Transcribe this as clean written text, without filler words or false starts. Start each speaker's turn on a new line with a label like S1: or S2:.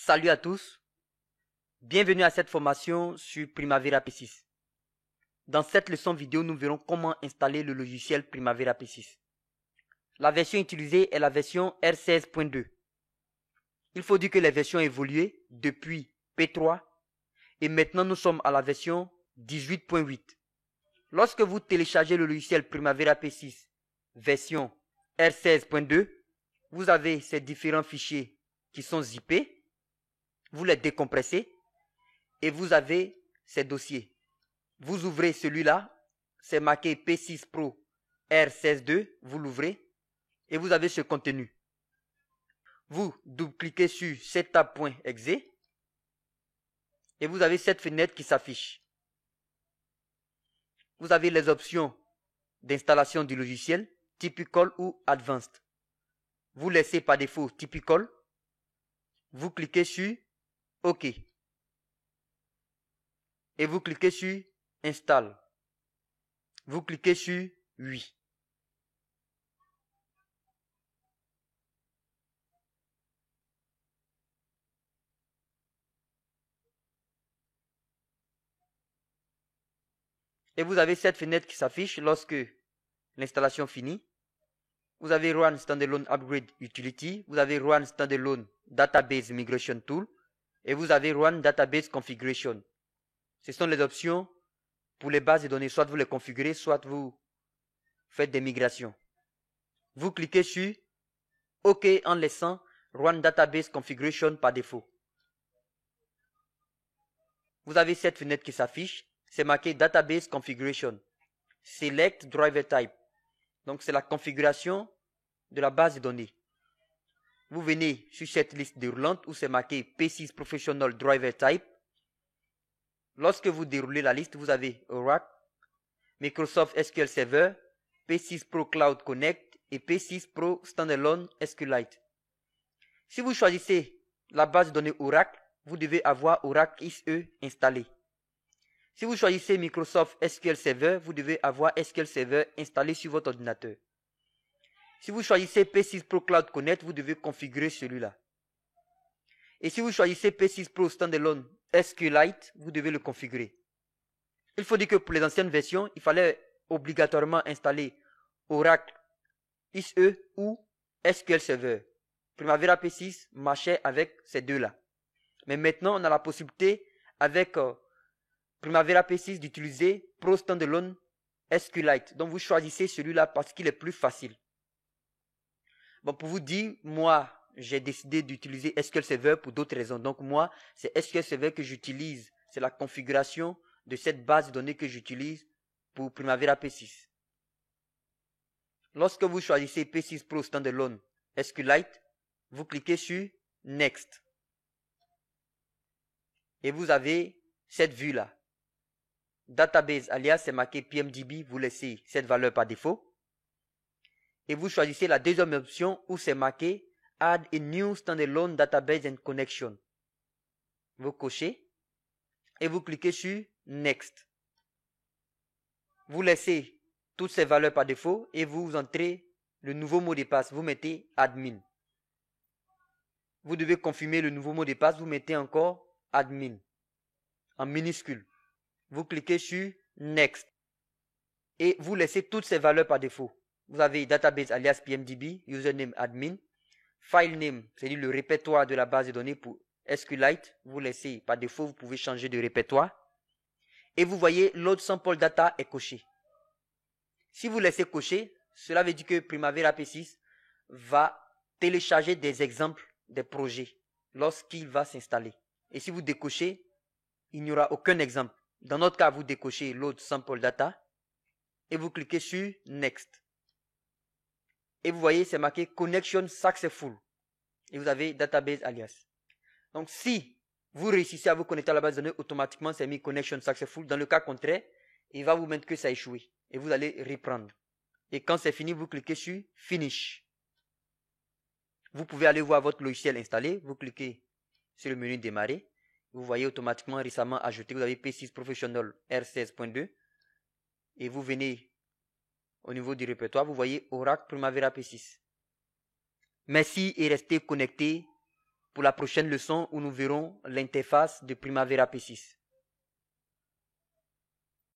S1: Salut à tous, bienvenue à cette formation sur Primavera P6. Dans cette leçon vidéo, nous verrons comment installer le logiciel Primavera P6. La version utilisée est la version R16.2. Il faut dire que les versions ont évolué depuis P3 et maintenant nous sommes à la version 18.8. Lorsque vous téléchargez le logiciel Primavera P6 version R16.2, vous avez ces différents fichiers qui sont zippés. Vous les décompressez et vous avez ces dossiers. Vous ouvrez celui-là, c'est marqué P6 Pro R16.2, vous l'ouvrez et vous avez ce contenu. Vous double-cliquez sur setup.exe et vous avez cette fenêtre qui s'affiche. Vous avez les options d'installation du logiciel, Typical ou Advanced. Vous laissez par défaut Typical. Vous cliquez sur OK. Et vous cliquez sur Install. Vous cliquez sur Oui. Et vous avez cette fenêtre qui s'affiche lorsque l'installation finit. Vous avez Run Standalone Upgrade Utility, vous avez Run Standalone Database Migration Tool et vous avez Run Database Configuration. Ce sont les options pour les bases de données, soit vous les configurez, soit vous faites des migrations. Vous cliquez sur OK en laissant Run Database Configuration par défaut. Vous avez cette fenêtre qui s'affiche, c'est marqué Database Configuration. Select Driver Type. Donc c'est la configuration de la base de données. Vous venez sur cette liste déroulante où c'est marqué P6 Professional Driver Type. Lorsque vous déroulez la liste, vous avez Oracle, Microsoft SQL Server, P6 Pro Cloud Connect et P6 Pro Standalone SQLite. Si vous choisissez la base de données Oracle, vous devez avoir Oracle ISE installé. Si vous choisissez Microsoft SQL Server, vous devez avoir SQL Server installé sur votre ordinateur. Si vous choisissez P6 Pro Cloud Connect, vous devez configurer celui-là. Et si vous choisissez P6 Pro Standalone SQLite, vous devez le configurer. Il faut dire que pour les anciennes versions, il fallait obligatoirement installer Oracle ISE ou SQL Server. Primavera P6 marchait avec ces deux-là. Mais maintenant, on a la possibilité avec Primavera P6 d'utiliser Pro Standalone SQLite. Donc vous choisissez celui-là parce qu'il est plus facile. Bon, pour vous dire, moi, j'ai décidé d'utiliser SQL Server pour d'autres raisons. Donc moi, c'est SQL Server que j'utilise. C'est la configuration de cette base de données que j'utilise pour Primavera P6. Lorsque vous choisissez P6 Pro Standalone SQLite, vous cliquez sur Next. Et vous avez cette vue-là. Database alias, c'est marqué PMDB, vous laissez cette valeur par défaut. Et vous choisissez la deuxième option où c'est marqué Add a new standalone database and connection. Vous cochez et vous cliquez sur Next. Vous laissez toutes ces valeurs par défaut et vous entrez le nouveau mot de passe. Vous mettez admin. Vous devez confirmer le nouveau mot de passe. Vous mettez encore admin en minuscule. Vous cliquez sur Next et vous laissez toutes ces valeurs par défaut. Vous avez database alias PMDB, username admin, file name, c'est-à-dire le répertoire de la base de données pour SQLite. Vous laissez par défaut, vous pouvez changer de répertoire. Et vous voyez load sample data est coché. Si vous laissez cocher, cela veut dire que Primavera P6 va télécharger des exemples des projets lorsqu'il va s'installer. Et si vous décochez, il n'y aura aucun exemple. Dans notre cas, vous décochez load sample data et vous cliquez sur Next. Et vous voyez, c'est marqué Connection Successful. Et vous avez Database alias. Donc, si vous réussissez à vous connecter à la base de données, automatiquement, c'est mis Connection Successful. Dans le cas contraire, il va vous mettre que ça a échoué. Et vous allez reprendre. Et quand c'est fini, vous cliquez sur Finish. Vous pouvez aller voir votre logiciel installé. Vous cliquez sur le menu Démarrer. Vous voyez automatiquement récemment ajouté. Vous avez P6 Professional R16.2. Et vous venez au niveau du répertoire, vous voyez Oracle Primavera P6. Merci et restez connectés pour la prochaine leçon où nous verrons l'interface de Primavera P6.